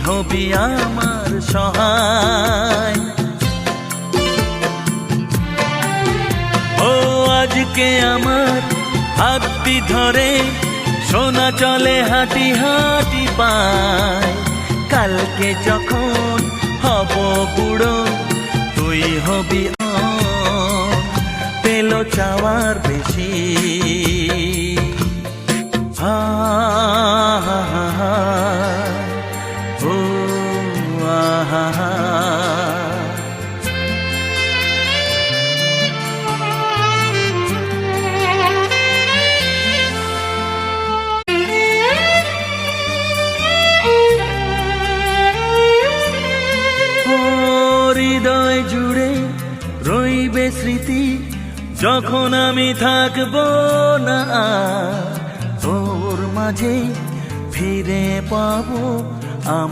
হবি আমার সহায়। ও আজকে আমার হাতটি ধরে সোনা চলে হাঁটি হাঁটি পায়, কালকে যখন হব বুড়ো তুই হবি পেল চাওয়ার বেশি। হা হা হা হা ও আহা হা। হৃদয় জুড়ে রইবে স্মৃতি যখন আমি থাকবো না, তোর মাঝে ফিরে পাবো।